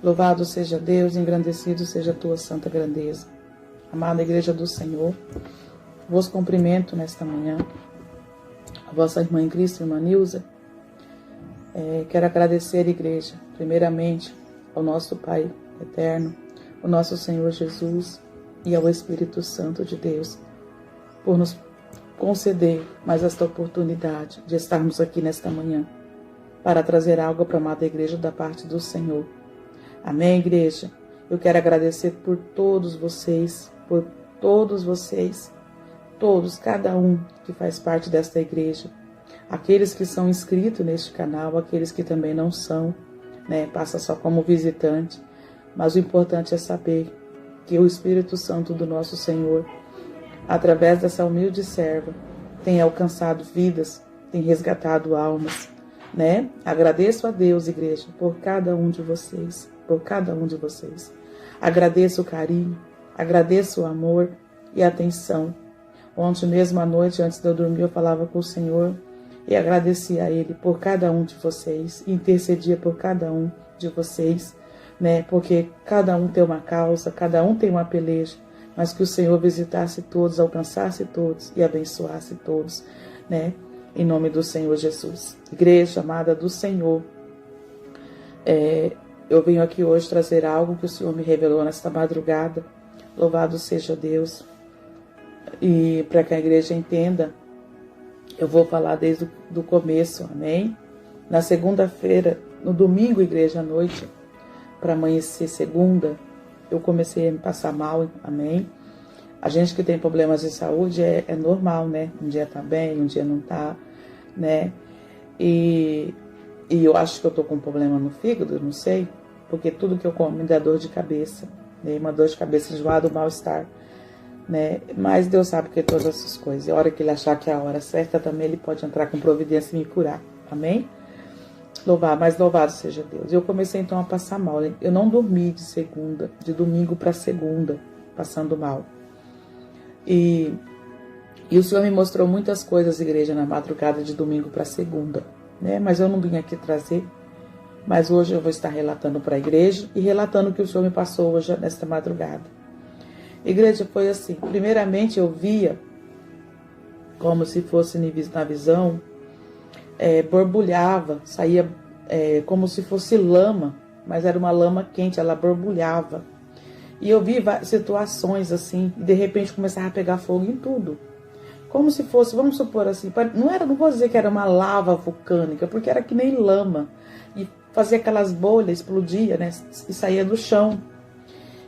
Louvado seja Deus, engrandecido seja a tua santa grandeza. Amada Igreja do Senhor, vos cumprimento nesta manhã, a vossa irmã em Cristo, irmã Nilza. Quero agradecer, Igreja, primeiramente ao nosso Pai eterno, o nosso Senhor Jesus e ao Espírito Santo de Deus, por nos conceder mais esta oportunidade de estarmos aqui nesta manhã, para trazer algo para a amada Igreja da parte do Senhor. Amém, Igreja? Eu quero agradecer por todos vocês, todos, cada um que faz parte desta Igreja, aqueles que são inscritos neste canal, aqueles que também não são, passa só como visitante, mas o importante é saber que o Espírito Santo do nosso Senhor, através dessa humilde serva, tem alcançado vidas, tem resgatado almas, Agradeço a Deus, Igreja, por cada um de vocês, Agradeço o carinho, agradeço o amor e a atenção. Ontem mesmo à noite, antes de eu dormir, eu falava com o Senhor e agradecia a Ele por cada um de vocês, intercedia por cada um de vocês, porque cada um tem uma causa, cada um tem uma peleja, mas que o Senhor visitasse todos, alcançasse todos e abençoasse todos, em nome do Senhor Jesus. Igreja amada do Senhor, eu venho aqui hoje trazer algo que o Senhor me revelou nesta madrugada. Louvado seja Deus. E para que a igreja entenda, eu vou falar desde o começo, amém? Na segunda-feira, no domingo, igreja, à noite, para amanhecer segunda, eu comecei a me passar mal, amém? A gente que tem problemas de saúde é normal, Um dia tá bem, um dia não tá, E eu acho que eu tô com um problema no fígado, não sei, porque tudo que eu como me dá dor de cabeça, uma dor de cabeça enjoada, um mal-estar, Mas Deus sabe que todas essas coisas, e a hora que Ele achar que é a hora certa, também Ele pode entrar com providência e me curar, amém? Louvado seja Deus. Eu comecei então a passar mal, eu não dormi de domingo para segunda, passando mal. E o Senhor me mostrou muitas coisas, igreja, na madrugada de domingo para segunda, Mas eu não vim aqui trazer. Mas hoje eu vou estar relatando para a igreja e relatando o que o Senhor me passou hoje nesta madrugada. Igreja, foi assim. Primeiramente eu via, como se fosse na visão, borbulhava, saía como se fosse lama, mas era uma lama quente, ela borbulhava. E eu vi situações assim, e de repente começava a pegar fogo em tudo. Como se fosse, vamos supor assim, não vou dizer que era uma lava vulcânica, porque era que nem lama. E fazia aquelas bolhas, explodia, e saía do chão.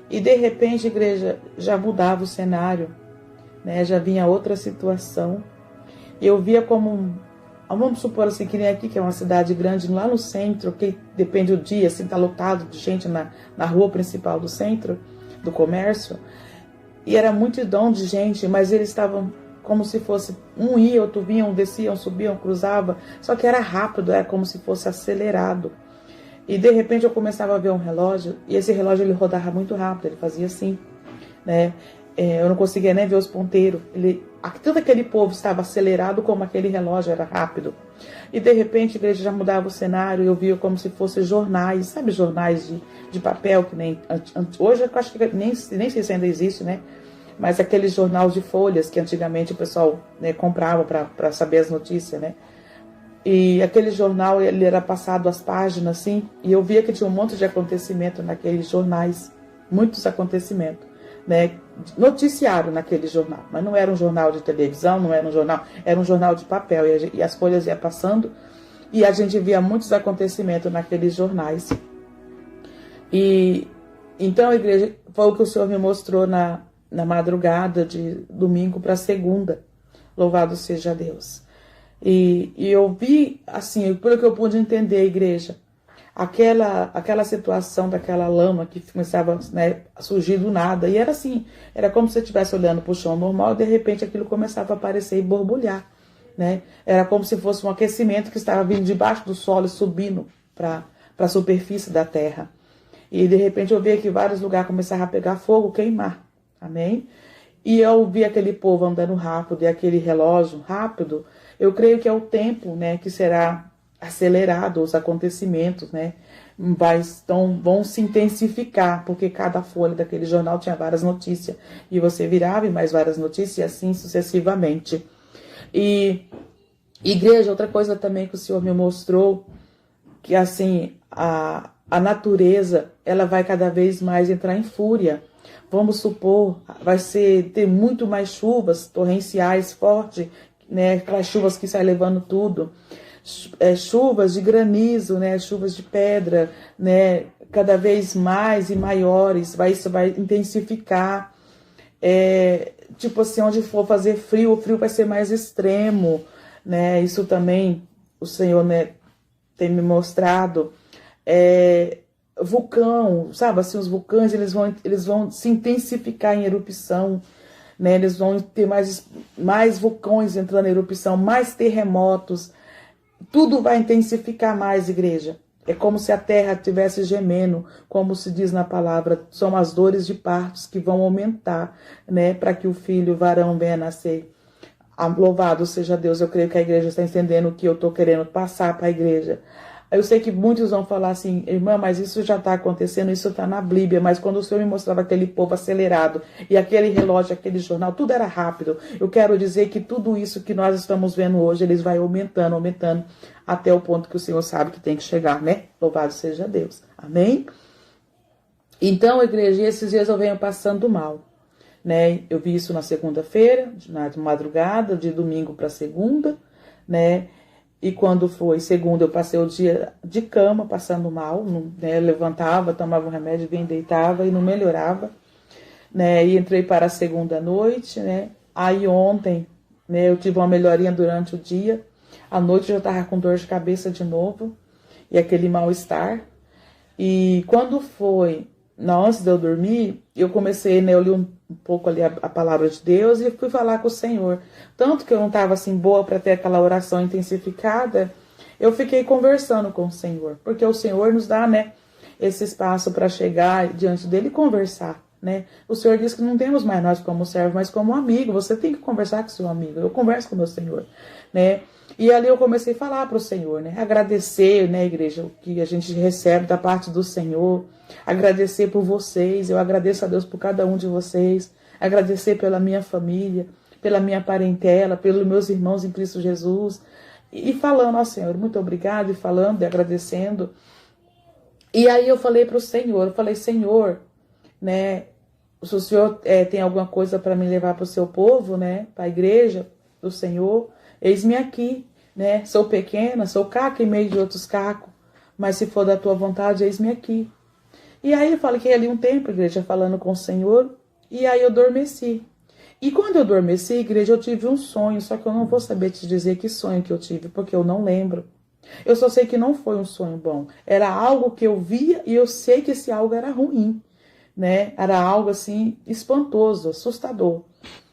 E de repente, igreja, já mudava o cenário, já vinha outra situação. E eu via como, vamos supor assim, que nem aqui, que é uma cidade grande, lá no centro, que depende do dia, assim, tá lotado de gente na rua principal do centro, do comércio. E era multidão de gente, mas eles estavam como se fosse, um ia, outro vinha, um descia, um subia, um cruzava, só que era rápido, era como se fosse acelerado. E de repente eu começava a ver um relógio, e esse relógio ele rodava muito rápido, ele fazia assim, eu não conseguia nem ver os ponteiros, todo aquele povo estava acelerado como aquele relógio era rápido. E de repente a igreja já mudava o cenário, eu via como se fossem jornais, sabe, jornais de papel, que nem, hoje eu acho que nem sei se ainda existe, Mas aquele jornal de folhas que antigamente o pessoal comprava para saber as notícias, E aquele jornal, ele era passado as páginas, assim, e eu via que tinha um monte de acontecimento naqueles jornais, muitos acontecimentos, Noticiário naquele jornal, mas não era um jornal de televisão, não era um jornal, era um jornal de papel, e as folhas iam passando, e a gente via muitos acontecimentos naqueles jornais. E então, a igreja, foi o que o Senhor me mostrou na madrugada de domingo para segunda. Louvado seja Deus. E eu vi, assim, pelo que eu pude entender, a igreja, aquela situação daquela lama que começava a surgir do nada. E era assim, era como se você estivesse olhando para o chão normal e de repente aquilo começava a aparecer e borbulhar. Era como se fosse um aquecimento que estava vindo debaixo do solo e subindo para a superfície da terra. E de repente eu via que vários lugares começavam a pegar fogo, queimar. Amém? E eu vi aquele povo andando rápido e aquele relógio rápido. Eu creio que é o tempo, que será acelerado os acontecimentos, né? Vão se intensificar, porque cada folha daquele jornal tinha várias notícias, e você virava e mais várias notícias, e assim sucessivamente. E, igreja, outra coisa também que o Senhor me mostrou, que assim, a natureza, ela vai cada vez mais entrar em fúria. Vamos supor, ter muito mais chuvas torrenciais fortes, né? Aquelas chuvas que saem levando tudo. Chuvas de granizo, né? Chuvas de pedra, né? Cada vez mais e maiores. Isso vai intensificar. Tipo assim, onde for fazer frio, o frio vai ser mais extremo, né? Isso também o Senhor, né, tem me mostrado. Vulcão, sabe? Assim, os vulcões eles vão se intensificar em erupção, né? Eles vão ter mais vulcões entrando em erupção, mais terremotos. Tudo vai intensificar mais, igreja. É como se a terra estivesse gemendo, como se diz na palavra, são as dores de partos que vão aumentar, né? Para que o filho, o varão, venha nascer. Louvado seja Deus, eu creio que a igreja está entendendo o que eu estou querendo passar para a igreja. Eu sei que muitos vão falar assim, irmã, mas isso já está acontecendo, isso está na Bíblia, mas quando o Senhor me mostrava aquele povo acelerado, e aquele relógio, aquele jornal, tudo era rápido. Eu quero dizer que tudo isso que nós estamos vendo hoje, eles vai aumentando, aumentando, até o ponto que o Senhor sabe que tem que chegar, né? Louvado seja Deus. Amém? Então, igreja, esses dias eu venho passando mal, né? Eu vi isso na segunda-feira, na madrugada, de domingo para segunda, né? E quando foi segunda, eu passei o dia de cama, passando mal, né? Levantava, tomava um remédio, vinha, deitava e não melhorava, né? E entrei para a segunda noite, né? Aí ontem, né, eu tive uma melhorinha durante o dia. À noite eu já estava com dor de cabeça de novo e aquele mal-estar. E quando foi, antes de eu dormir, eu comecei, né? Eu li um pouco ali a palavra de Deus e fui falar com o Senhor. Tanto que eu não estava assim boa para ter aquela oração intensificada, eu fiquei conversando com o Senhor, porque o Senhor nos dá, né, esse espaço para chegar diante dele e conversar, né? O Senhor diz que não temos mais nós como servo, mas como amigo. Você tem que conversar com seu amigo. Eu converso com o meu Senhor, né? E ali eu comecei a falar para o Senhor, né? Agradecer, né, igreja, o que a gente recebe da parte do Senhor. Agradecer por vocês. Eu agradeço a Deus por cada um de vocês. Agradecer pela minha família, pela minha parentela, pelos meus irmãos em Cristo Jesus. E falando ao Senhor, muito obrigado, e falando e agradecendo. E aí eu falei para o Senhor, eu falei, Senhor, né? Se o Senhor tem alguma coisa para me levar para o seu povo, né? Para a igreja do Senhor, eis-me aqui, né? Sou pequena, sou caco em meio de outros cacos, mas se for da tua vontade, eis-me aqui. E aí eu fiquei ali um tempo, igreja, falando com o Senhor, e aí eu adormeci. E quando eu adormeci, igreja, eu tive um sonho, só que eu não vou saber te dizer que sonho que eu tive, porque eu não lembro. Eu só sei que não foi um sonho bom. Era algo que eu via e eu sei que esse algo era ruim, né? Era algo assim espantoso, assustador.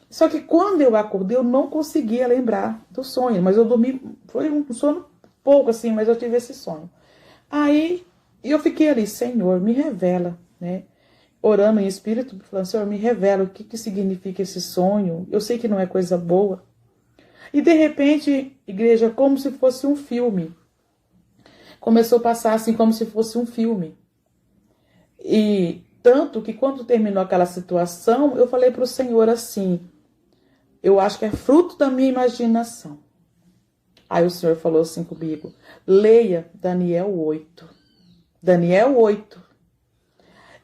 Só que quando eu acordei, eu não conseguia lembrar do sonho, mas eu dormi, foi um sono pouco assim, mas eu tive esse sonho. Aí eu fiquei ali, Senhor, me revela, né? Orando em espírito, falando, Senhor, me revela o que significa esse sonho. Eu sei que não é coisa boa. E de repente, igreja, como se fosse um filme. Começou a passar assim como se fosse um filme. E tanto que quando terminou aquela situação, eu falei para o Senhor assim, eu acho que é fruto da minha imaginação. Aí o Senhor falou assim comigo, leia Daniel 8. Daniel 8.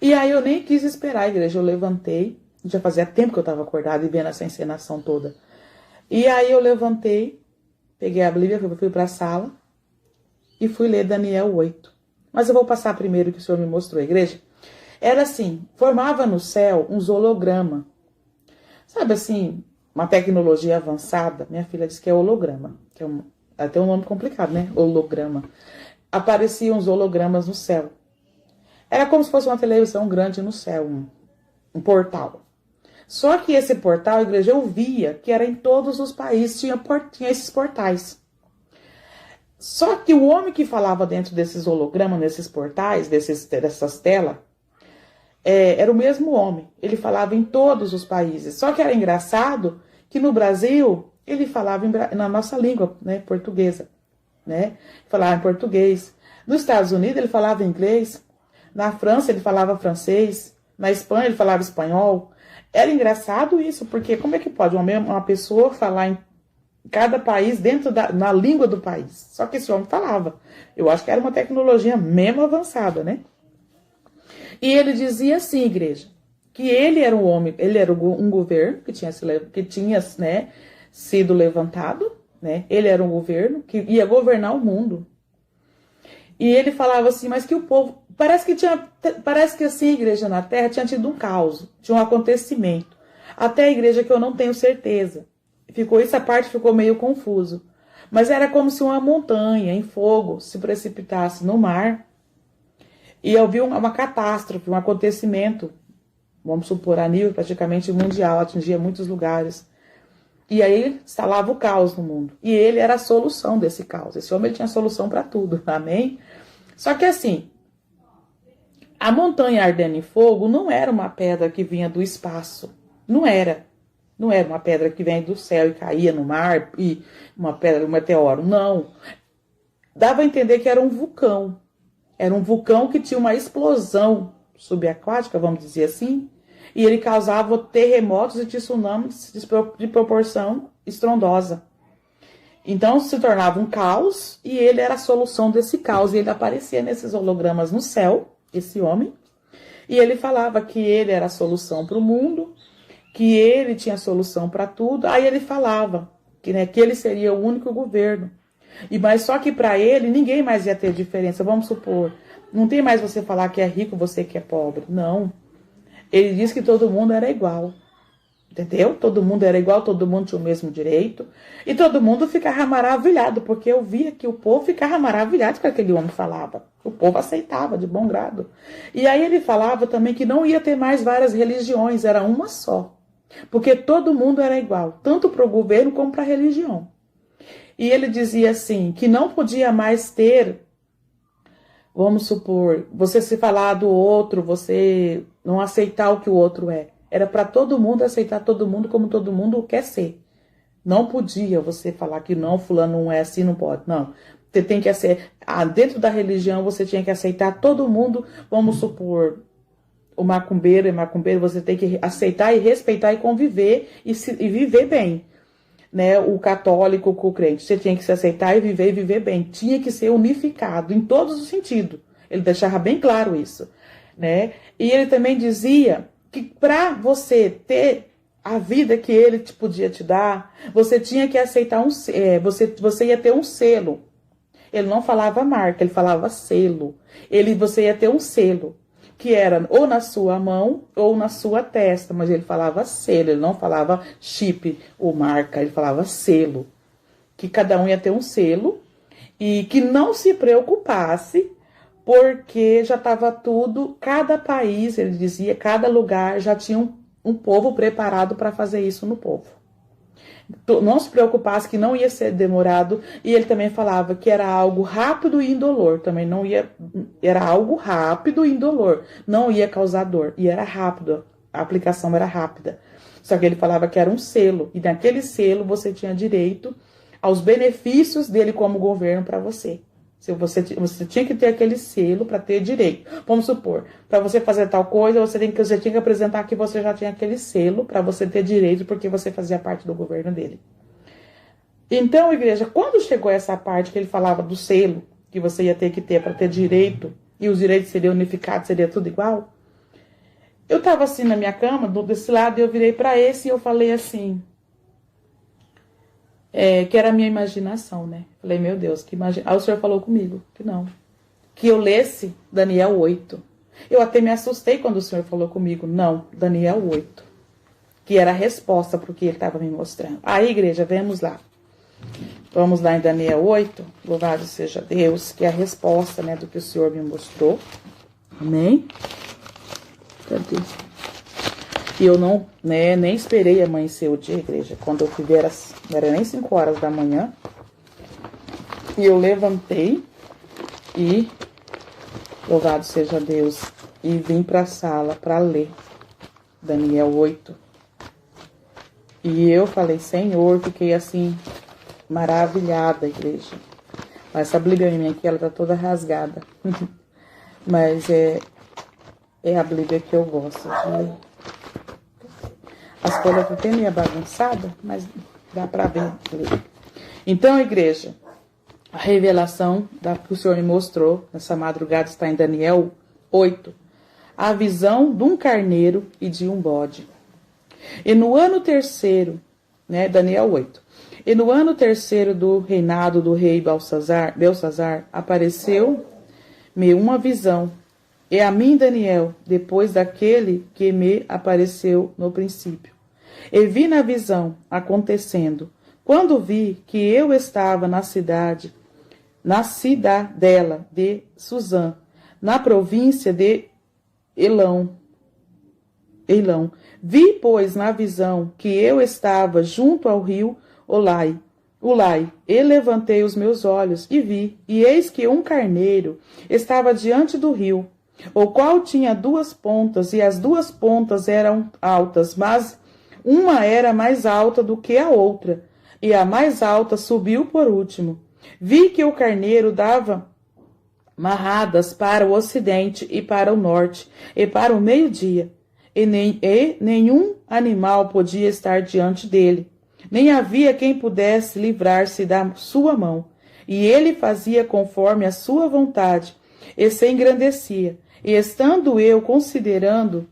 E aí eu nem quis esperar a igreja, eu levantei, já fazia tempo que eu estava acordada e vendo essa encenação toda. E aí eu levantei, peguei a Bíblia, fui para a sala e fui ler Daniel 8. Mas eu vou passar primeiro o que o Senhor me mostrou, igreja. Era assim, formava no céu uns holograma. Sabe assim, uma tecnologia avançada, minha filha disse que é holograma, que é até um nome complicado, né? Holograma. Apareciam uns hologramas no céu. Era como se fosse uma televisão grande no céu, um portal. Só que esse portal, a igreja, eu via que era em todos os países, tinha esses portais. Só que o homem que falava dentro desses hologramas, nesses portais, dessas telas, era o mesmo homem. Ele falava em todos os países. Só que era engraçado que no Brasil, ele falava na nossa língua, né, portuguesa. né? Falava em português. Nos Estados Unidos ele falava inglês. Na França ele falava francês. Na Espanha ele falava espanhol. Era engraçado isso, porque como é que pode uma pessoa falar em cada país na língua do país? Só que esse homem falava. Eu acho que era uma tecnologia mesmo avançada, né? E ele dizia assim, igreja, que ele era um homem, ele era um governo que tinha, né, sido levantado, né? Ele era um governo que ia governar o mundo. E ele falava assim, mas que o povo, parece que assim a igreja na terra tinha tido um caos, tinha um acontecimento. Até a igreja que eu não tenho certeza. Essa parte ficou meio confuso. Mas era como se uma montanha em fogo se precipitasse no mar. E eu vi uma catástrofe, um acontecimento, vamos supor, a nível praticamente mundial, atingia muitos lugares. E aí instalava o caos no mundo. E ele era a solução desse caos. Esse homem tinha solução para tudo, amém? Só que assim, a montanha ardendo em fogo não era uma pedra que vinha do espaço. Não era. Não era uma pedra que vem do céu e caía no mar, e uma pedra, um meteoro. Não. Dava a entender que era um vulcão. Era um vulcão que tinha uma explosão subaquática, vamos dizer assim, e ele causava terremotos e tsunamis de proporção estrondosa. Então se tornava um caos e ele era a solução desse caos. E ele aparecia nesses hologramas no céu, esse homem, e ele falava que ele era a solução para o mundo, que ele tinha solução para tudo. Aí ele falava que, né, que ele seria o único governo. Mas só que para ele ninguém mais ia ter diferença. Vamos supor, não tem mais você falar que é rico, você que é pobre. Não. Ele disse que todo mundo era igual. Entendeu? Todo mundo era igual, todo mundo tinha o mesmo direito. E todo mundo ficava maravilhado, porque eu via que o povo ficava maravilhado com aquele homem falava. O povo aceitava de bom grado. E aí ele falava também que não ia ter mais várias religiões, era uma só. Porque todo mundo era igual, tanto para o governo como para a religião. E ele dizia assim, que não podia mais ter, vamos supor, você se falar do outro, você não aceitar o que o outro é. Era para todo mundo aceitar todo mundo como todo mundo quer ser. Não podia você falar que não, fulano não é assim, não pode. Não, você tem que aceitar, dentro da religião você tinha que aceitar todo mundo, vamos supor, o macumbeiro é macumbeiro, você tem que aceitar e respeitar e conviver e viver bem. Né, o católico com o crente, você tinha que se aceitar e viver bem, tinha que ser unificado em todos os sentidos. Ele deixava bem claro isso, né? E ele também dizia que para você ter a vida que ele podia te dar, você tinha que aceitar você ia ter um selo. Ele não falava marca, ele falava selo. Você ia ter um selo, que era ou na sua mão ou na sua testa, mas ele falava selo, ele não falava chip ou marca, ele falava selo, que cada um ia ter um selo e que não se preocupasse, porque já estava tudo, cada país, ele dizia, cada lugar já tinha um povo preparado para fazer isso no povo. Não se preocupasse que não ia ser demorado, e ele também falava que era algo rápido e indolor, também não ia, era algo rápido e indolor, não ia causar dor, e era rápido, a aplicação era rápida. Só que ele falava que era um selo, e naquele selo você tinha direito aos benefícios dele como governo para você. Você tinha que ter aquele selo para ter direito. Vamos supor, para você fazer tal coisa, você tinha que apresentar que você já tinha aquele selo para você ter direito, porque você fazia parte do governo dele. Então, igreja, quando chegou essa parte que ele falava do selo, que você ia ter que ter para ter direito, e os direitos seriam unificados, seria tudo igual, eu estava assim na minha cama, desse lado, e eu virei para esse e eu falei assim... que era a minha imaginação, né? Falei, meu Deus, que imagina. Aí o Senhor falou comigo, que não. Que eu lesse Daniel 8. Eu até me assustei quando o Senhor falou comigo, não, Daniel 8. Que era a resposta para o que ele estava me mostrando. Aí, igreja, vamos lá. Vamos lá em Daniel 8. Louvado seja Deus, que é a resposta, né, do que o Senhor me mostrou. Amém? Cadê? E eu não, né, nem esperei amanhecer o dia, igreja. Quando eu fui ver, não era nem 5 horas da manhã. E eu levantei e, louvado seja Deus, e vim para a sala para ler Daniel 8. E eu falei, Senhor, fiquei assim, maravilhada, igreja. Essa Bíblia minha aqui, ela tá toda rasgada. Mas é a Bíblia que eu gosto de ler. As folhas estão até meio bagunçadas, mas dá para ver. Então, igreja, a revelação que o Senhor me mostrou nessa madrugada está em Daniel 8. A visão de um carneiro e de um bode. E no ano terceiro, né, Daniel 8. E no ano terceiro do reinado do rei Belsazar, apareceu-me uma visão. E a mim, Daniel, depois daquele que me apareceu no princípio. E vi na visão acontecendo, quando vi que eu estava na cidadela de Suzã, na província de Elão. Vi, pois, na visão que eu estava junto ao rio Ulai, e levantei os meus olhos e vi, e eis que um carneiro estava diante do rio, o qual tinha 2 pontas, e as 2 pontas eram altas, mas uma era mais alta do que a outra, e a mais alta subiu por último. Vi que o carneiro dava marradas para o ocidente e para o norte, e para o meio-dia, e nenhum animal podia estar diante dele, nem havia quem pudesse livrar-se da sua mão, e ele fazia conforme a sua vontade, e se engrandecia. E estando eu considerando,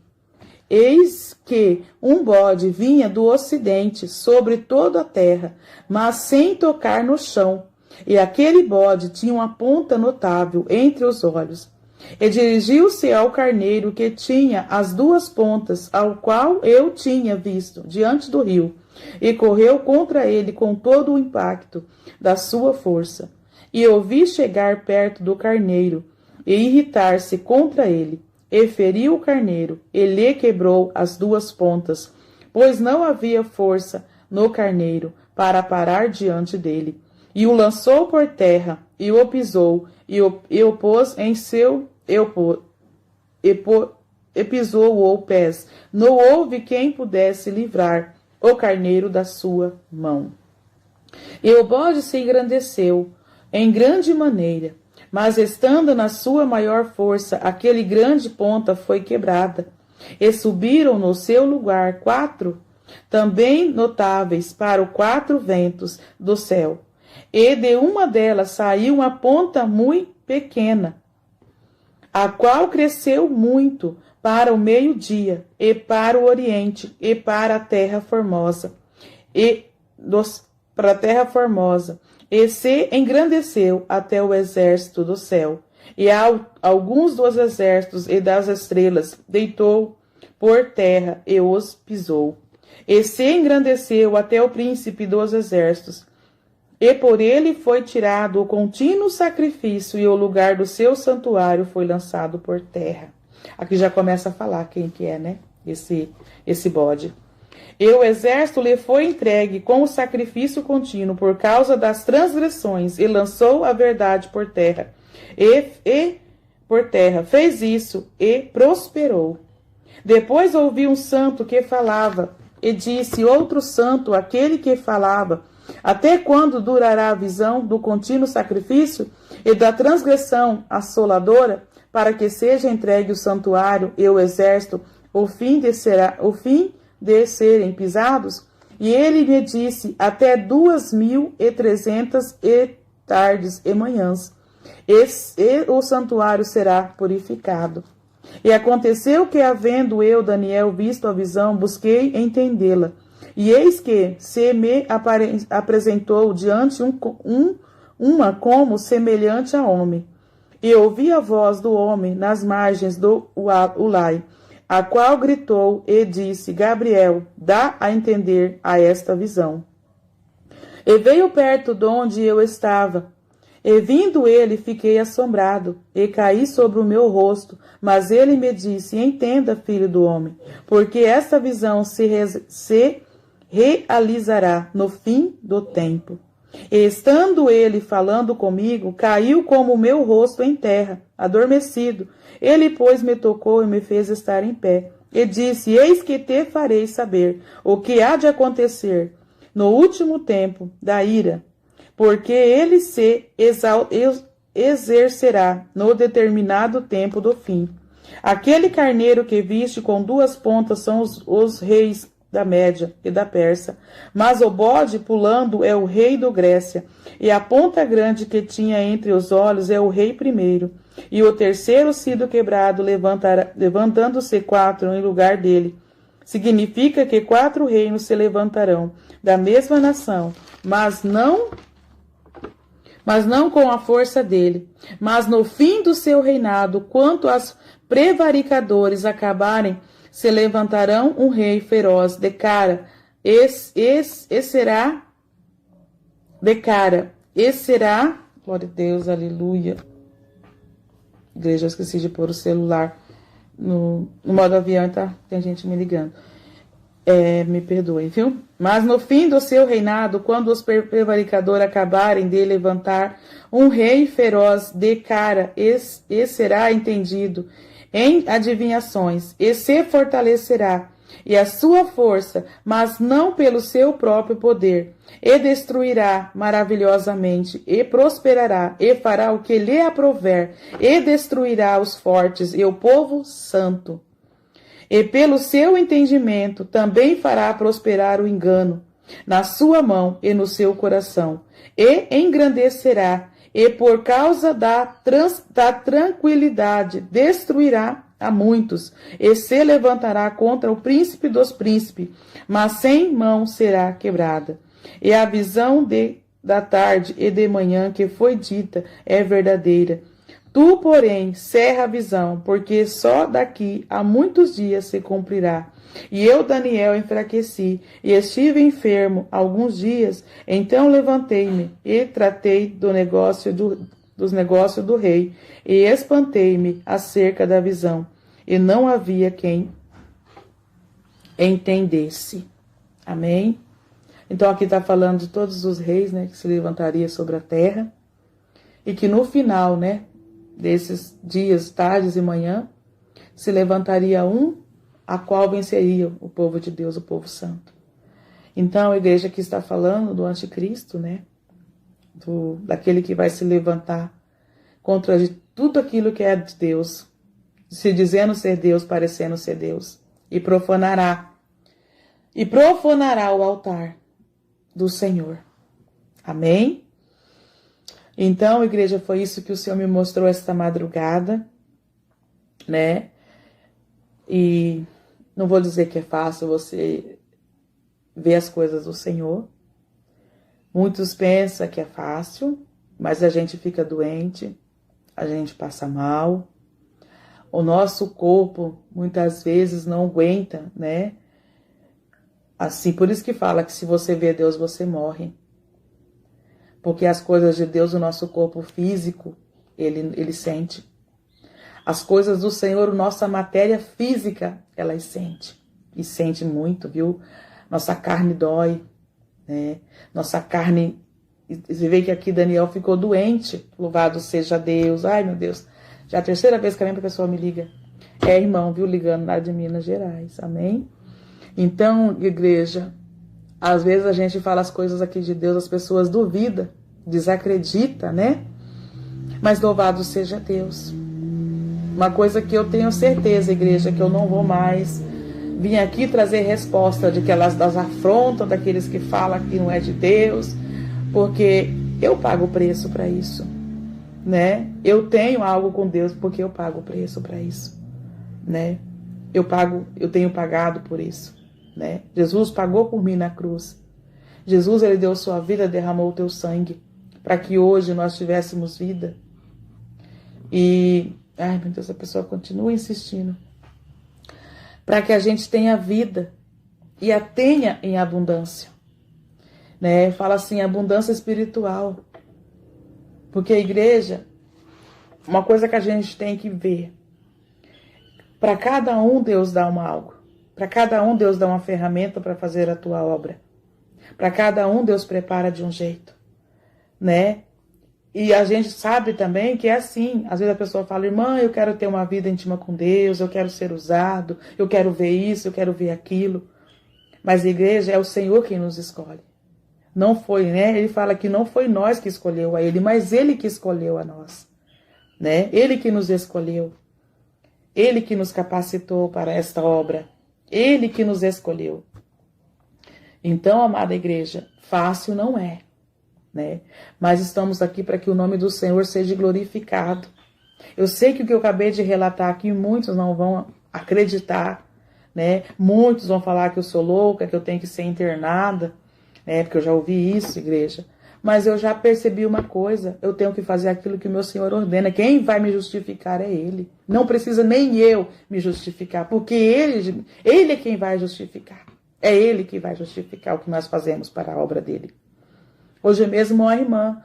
eis que um bode vinha do ocidente sobre toda a terra, mas sem tocar no chão. E aquele bode tinha uma ponta notável entre os olhos. E dirigiu-se ao carneiro que tinha as 2 pontas, ao qual eu tinha visto diante do rio, e correu contra ele com todo o impacto da sua força. E ouvi chegar perto do carneiro, e irritar-se contra ele, e feriu o carneiro, e lhe quebrou as 2 pontas, pois não havia força no carneiro para parar diante dele. E o lançou por terra, e o pisou, e o pôs em seu... E pisou-o pés. Não houve quem pudesse livrar o carneiro da sua mão. E o bode se engrandeceu em grande maneira, mas estando na sua maior força, aquele grande ponta foi quebrada, e subiram no seu lugar 4, também notáveis para os 4 ventos do céu. E de uma delas saiu uma ponta muito pequena, a qual cresceu muito para o meio-dia, e para o oriente, e para a terra formosa, e se engrandeceu até o exército do céu, e alguns dos exércitos e das estrelas deitou por terra e os pisou, e se engrandeceu até o príncipe dos exércitos, e por ele foi tirado o contínuo sacrifício, e o lugar do seu santuário foi lançado por terra. Aqui já começa a falar quem que é, né? Esse bode. E o exército lhe foi entregue com o sacrifício contínuo por causa das transgressões, e lançou a verdade por terra. Fez isso e prosperou. Depois ouvi um santo que falava, e disse outro santo, aquele que falava: até quando durará a visão do contínuo sacrifício e da transgressão assoladora, para que seja entregue o santuário e o exército, o fim de serem pisados? E ele me disse: até 2.300 tardes e manhãs, e o santuário será purificado. E aconteceu que, havendo eu, Daniel, visto a visão, busquei entendê-la. E eis que se me apresentou diante uma como semelhante a homem. E ouvi a voz do homem nas margens do Ulai, a qual gritou e disse: Gabriel, dá a entender a esta visão. E veio perto de onde eu estava, e vindo ele, fiquei assombrado, e caí sobre o meu rosto. Mas ele me disse: entenda, filho do homem, porque esta visão se realizará no fim do tempo. E estando ele falando comigo, caiu como o meu rosto em terra, adormecido. Ele, pois, me tocou e me fez estar em pé. E disse: eis que te farei saber o que há de acontecer no último tempo da ira, porque ele se exercerá no determinado tempo do fim. Aquele carneiro que viste com duas pontas são os reis da Média e da Pérsia, mas o bode pulando é o rei do Grécia, e a ponta grande que tinha entre os olhos é o rei primeiro, e o terceiro sido quebrado levantando-se 4 em lugar dele. Significa que 4 reinos se levantarão da mesma nação, mas não com a força dele. Mas no fim do seu reinado, quanto aos prevaricadores acabarem, se levantarão um rei feroz de cara. Esse será, glória a Deus, aleluia. Igreja, eu esqueci de pôr o celular no modo avião, tá? Tem gente me ligando. Me perdoem, viu? Mas no fim do seu reinado, quando os prevaricadores acabarem de levantar um rei feroz de cara, esse será entendido em adivinhações, e se fortalecerá, e a sua força, mas não pelo seu próprio poder, e destruirá maravilhosamente, e prosperará, e fará o que lhe aprouver, e destruirá os fortes e o povo santo. E pelo seu entendimento também fará prosperar o engano na sua mão e no seu coração, e engrandecerá, e por causa da tranquilidade destruirá a muitos, e se levantará contra o príncipe dos príncipes, mas sem mão será quebrada. E a visão da tarde e de manhã que foi dita é verdadeira. Tu, porém, cerra a visão, porque só daqui a muitos dias se cumprirá. E eu, Daniel, enfraqueci e estive enfermo alguns dias. Então levantei-me e tratei dos negócios do rei, e espantei-me acerca da visão, e não havia quem entendesse. Amém? Então aqui está falando de todos os reis, né, que se levantariam sobre a terra, e que no final, né, desses dias, tardes e manhã, se levantaria um a qual venceria o povo de Deus, o povo santo. Então a igreja aqui está falando do anticristo, né, daquele que vai se levantar contra tudo aquilo que é de Deus, se dizendo ser Deus, parecendo ser Deus, e profanará o altar do Senhor. Amém? Então, igreja, foi isso que o Senhor me mostrou esta madrugada, né? E não vou dizer que é fácil você ver as coisas do Senhor. Muitos pensam que é fácil, mas a gente fica doente, a gente passa mal. O nosso corpo, muitas vezes, não aguenta, né? Assim, por isso que fala que se você vê Deus, você morre. Porque as coisas de Deus, o nosso corpo físico, ele sente. As coisas do Senhor, nossa matéria física, ela sente. E sente muito, viu? Nossa carne dói, né? Nossa carne... Você vê que aqui Daniel ficou doente. Louvado seja Deus. Ai, meu Deus. Já é a terceira vez que a mesma pessoa me liga. É irmão, viu? Ligando lá de Minas Gerais. Amém? Então, igreja... Às vezes a gente fala as coisas aqui de Deus, as pessoas duvidam, desacreditam, né? Mas louvado seja Deus. Uma coisa que eu tenho certeza, igreja, que eu não vou mais vir aqui trazer resposta das afrontas daqueles que falam que não é de Deus, porque eu pago o preço para isso, né? Eu tenho algo com Deus porque eu pago o preço para isso, né? Eu tenho pagado por isso. Né? Jesus pagou por mim na cruz. Jesus, ele deu sua vida, derramou o teu sangue para que hoje nós tivéssemos vida. E, ai meu Deus, a pessoa continua insistindo. Para que a gente tenha vida e a tenha em abundância. Né? Fala assim, abundância espiritual. Porque a igreja, uma coisa que a gente tem que ver, para cada um Deus dá algo. Para cada um Deus dá uma ferramenta para fazer a tua obra. Para cada um Deus prepara de um jeito, né? E a gente sabe também que é assim. Às vezes a pessoa fala, irmã, eu quero ter uma vida íntima com Deus, eu quero ser usado, eu quero ver isso, eu quero ver aquilo. Mas a igreja é o Senhor quem nos escolhe. Não foi, né? Ele fala que não foi nós que escolheu a ele, mas ele que escolheu a nós, né? Ele que nos escolheu. Ele que nos capacitou para esta obra. Ele que nos escolheu. Então, amada igreja, fácil não é, né? Mas estamos aqui para que o nome do Senhor seja glorificado. Eu sei que o que eu acabei de relatar aqui, muitos não vão acreditar, né? Muitos vão falar que eu sou louca, que eu tenho que ser internada, né? Porque eu já ouvi isso, igreja. Mas eu já percebi uma coisa, eu tenho que fazer aquilo que o meu Senhor ordena. Quem vai me justificar é Ele. Não precisa nem eu me justificar, porque Ele é quem vai justificar. É Ele que vai justificar o que nós fazemos para a obra dEle. Hoje mesmo uma irmã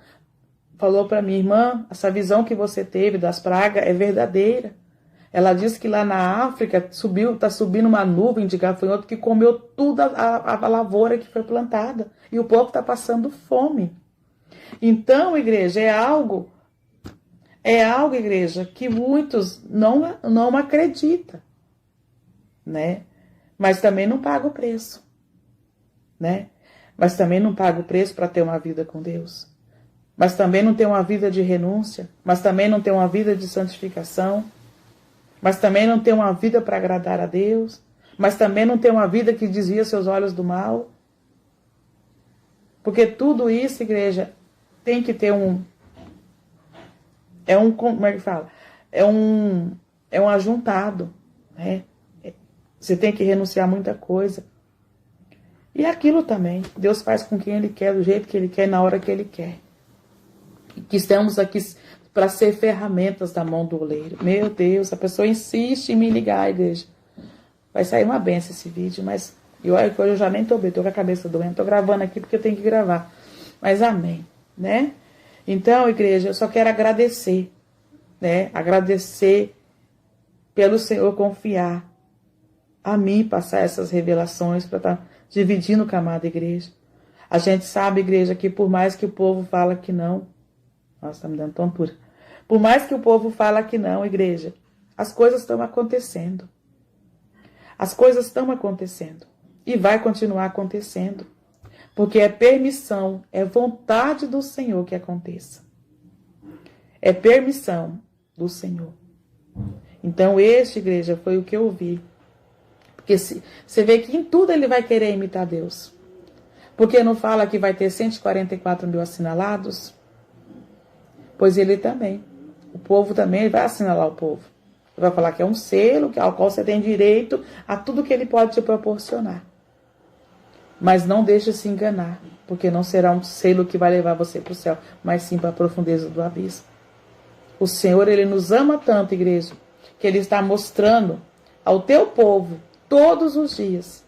falou para mim, irmã, essa visão que você teve das pragas é verdadeira. Ela disse que lá na África está subindo uma nuvem de gafanhoto que comeu toda a lavoura que foi plantada. E o povo está passando fome. Então, igreja, é algo, igreja, que muitos não acreditam, né? Mas também não paga o preço, né? Mas também não paga o preço para ter uma vida com Deus. Mas também não tem uma vida de renúncia, mas também não tem uma vida de santificação, mas também não tem uma vida para agradar a Deus, mas também não tem uma vida que desvia seus olhos do mal. Porque tudo isso, igreja, tem que ter como é que fala? É um ajuntado, né? Você tem que renunciar a muita coisa. E aquilo também, Deus faz com quem Ele quer, do jeito que Ele quer, na hora que Ele quer. E que estamos aqui para ser ferramentas da mão do oleiro. Meu Deus, a pessoa insiste em me ligar, igreja. Vai sair uma benção esse vídeo, mas hoje eu já nem tô bem, tô com a cabeça doendo, tô gravando aqui porque eu tenho que gravar. Mas amém, né? Então, igreja, eu só quero agradecer, né? Agradecer pelo Senhor confiar a mim, passar essas revelações para estar dividindo com a amada igreja. A gente sabe, igreja, que por mais que o povo fala que não, nossa, tá me dando tontura. Por mais que o povo fala que não, igreja, as coisas estão acontecendo. As coisas estão acontecendo. E vai continuar acontecendo. Porque é permissão, é vontade do Senhor que aconteça. É permissão do Senhor. Então, igreja, foi o que eu vi. Porque você vê que em tudo ele vai querer imitar Deus. Porque não fala que vai ter 144 mil assinalados? Pois ele também. O povo também vai assinalar o povo. Ele vai falar que é um selo ao qual você tem direito a tudo que ele pode te proporcionar. Mas não deixe se enganar, porque não será um selo que vai levar você para o céu, mas sim para a profundeza do abismo. O Senhor, Ele nos ama tanto, igreja, que Ele está mostrando ao teu povo, todos os dias,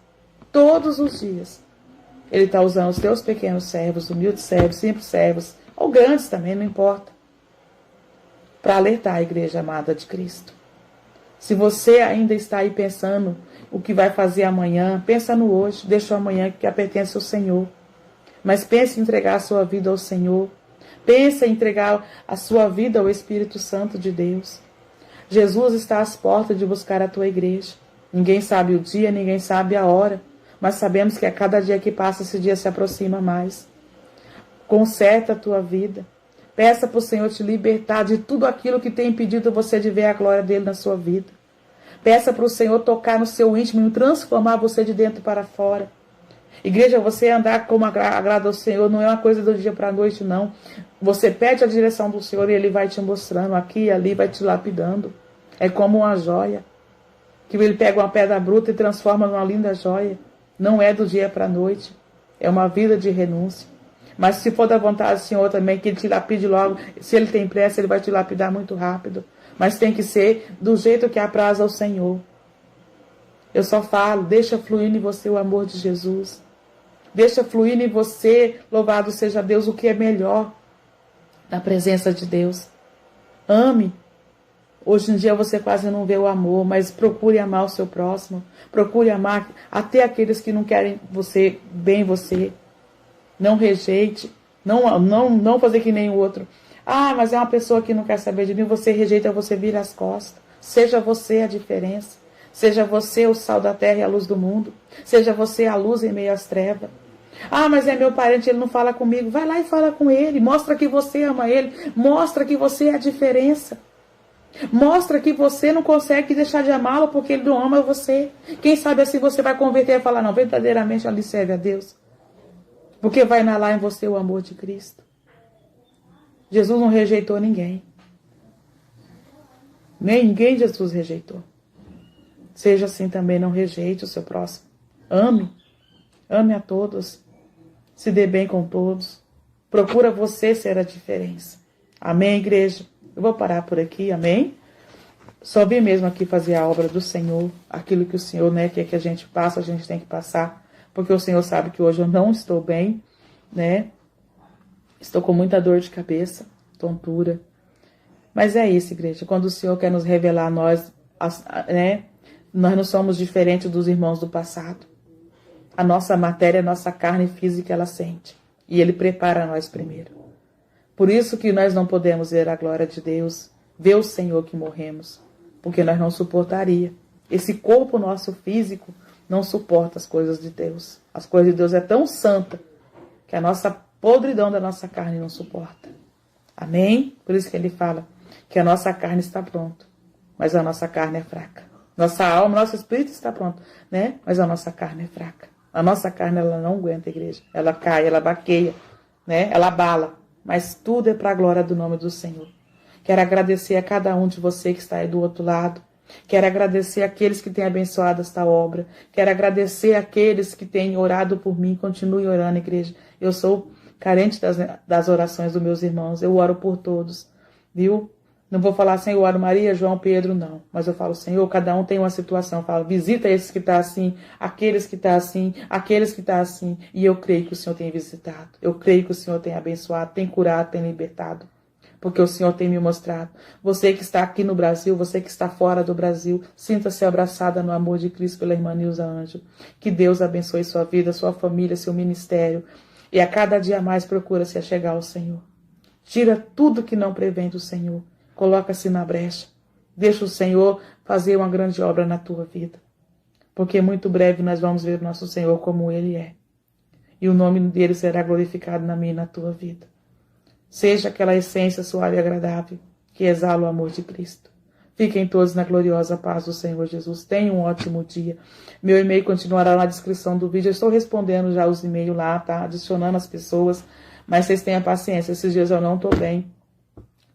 Ele está usando os teus pequenos servos, humildes servos, simples servos, ou grandes também, não importa, para alertar a igreja amada de Cristo. Se você ainda está aí pensando o que vai fazer amanhã, pensa no hoje, deixa o amanhã que pertence ao Senhor. Mas pense em entregar a sua vida ao Senhor. Pense em entregar a sua vida ao Espírito Santo de Deus. Jesus está às portas de buscar a tua igreja. Ninguém sabe o dia, ninguém sabe a hora, mas sabemos que a cada dia que passa, esse dia se aproxima mais. Conserta a tua vida. Peça para o Senhor te libertar de tudo aquilo que tem impedido você de ver a glória dele na sua vida. Peça para o Senhor tocar no seu íntimo e transformar você de dentro para fora. Igreja, você andar como agrada ao Senhor não é uma coisa do dia para a noite, não. Você pede a direção do Senhor e Ele vai te mostrando aqui e ali, vai te lapidando. É como uma joia, que Ele pega uma pedra bruta e transforma numa linda joia. Não é do dia para a noite. É uma vida de renúncia. Mas se for da vontade do Senhor também, que Ele te lapide logo. Se Ele tem pressa, Ele vai te lapidar muito rápido. Mas tem que ser do jeito que apraz ao Senhor. Eu só falo, deixa fluir em você o amor de Jesus. Deixa fluir em você, louvado seja Deus, o que é melhor na presença de Deus. Ame. Hoje em dia você quase não vê o amor, mas procure amar o seu próximo. Procure amar até aqueles que não querem você. Não rejeite. Não fazer que nem o outro. Ah, mas é uma pessoa que não quer saber de mim. Você rejeita, você vira as costas. Seja você a diferença. Seja você o sal da terra e a luz do mundo. Seja você a luz em meio às trevas. Ah, mas é meu parente, ele não fala comigo. Vai lá e fala com ele. Mostra que você ama ele. Mostra que você é a diferença. Mostra que você não consegue deixar de amá-lo porque ele não ama você. Quem sabe assim você vai converter e falar, não, verdadeiramente ali serve a Deus. Porque vai inalar em você o amor de Cristo. Jesus não rejeitou ninguém. Ninguém Jesus rejeitou. Seja assim também, não rejeite o seu próximo. Ame. Ame a todos. Se dê bem com todos. Procura você ser a diferença. Amém, igreja? Eu vou parar por aqui, amém? Só vim mesmo aqui fazer a obra do Senhor. Aquilo que o Senhor, né, quer que a gente passe, a gente tem que passar. Porque o Senhor sabe que hoje eu não estou bem, né? Estou com muita dor de cabeça, tontura. Mas é isso, igreja. Quando o Senhor quer nos revelar, nós não somos diferentes dos irmãos do passado. A nossa matéria, a nossa carne física, ela sente. E Ele prepara nós primeiro. Por isso que nós não podemos ver a glória de Deus, ver o Senhor que morremos. Porque nós não suportaria. Esse corpo nosso físico não suporta as coisas de Deus. As coisas de Deus é tão santa que a nossa podridão da nossa carne não suporta. Amém? Por isso que Ele fala que a nossa carne está pronta, mas a nossa carne é fraca. Nossa alma, nosso espírito está pronto, né? Mas a nossa carne é fraca. A nossa carne, ela não aguenta, igreja. Ela cai, ela baqueia, né? Ela abala. Mas tudo é para a glória do nome do Senhor. Quero agradecer a cada um de você que está aí do outro lado. Quero agradecer aqueles que têm abençoado esta obra. Quero agradecer aqueles que têm orado por mim. Continue orando, igreja. Eu sou carente das orações dos meus irmãos. Eu oro por todos, viu? Não vou falar, Senhor, oro Maria, João, Pedro, não. Mas eu falo, Senhor, cada um tem uma situação. Eu falo, visita esses que estão assim, aqueles que estão assim, aqueles que estão assim. E eu creio que o Senhor tem visitado. Eu creio que o Senhor tem abençoado, tem curado, tem libertado. Porque o Senhor tem me mostrado. Você que está aqui no Brasil, você que está fora do Brasil, sinta-se abraçada no amor de Cristo pela irmã Nilza Ângelo. Que Deus abençoe sua vida, sua família, seu ministério. E a cada dia mais procura se achegar ao Senhor. Tira tudo que não prevém do Senhor. Coloca-se na brecha. Deixa o Senhor fazer uma grande obra na tua vida. Porque muito breve nós vamos ver o nosso Senhor como Ele é. E o nome dele será glorificado na minha e na tua vida. Seja aquela essência suave e agradável que exala o amor de Cristo. Fiquem todos na gloriosa paz do Senhor Jesus. Tenham um ótimo dia. Meu e-mail continuará na descrição do vídeo. Eu estou respondendo já os e-mails lá, tá? Adicionando as pessoas. Mas vocês tenham paciência. Esses dias eu não estou bem.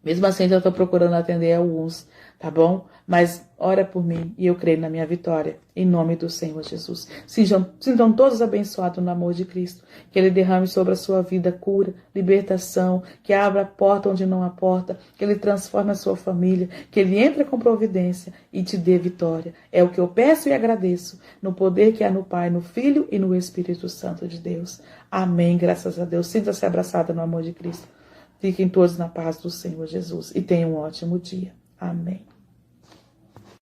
Mesmo assim, eu estou procurando atender alguns, tá bom? Mas ora por mim e eu creio na minha vitória, em nome do Senhor Jesus. Sintam todos abençoados no amor de Cristo, que Ele derrame sobre a sua vida cura, libertação, que abra a porta onde não há porta, que Ele transforme a sua família, que Ele entre com providência e te dê vitória. É o que eu peço e agradeço, no poder que há no Pai, no Filho e no Espírito Santo de Deus. Amém, graças a Deus. Sinta-se abraçada no amor de Cristo. Fiquem todos na paz do Senhor Jesus e tenham um ótimo dia. Amém.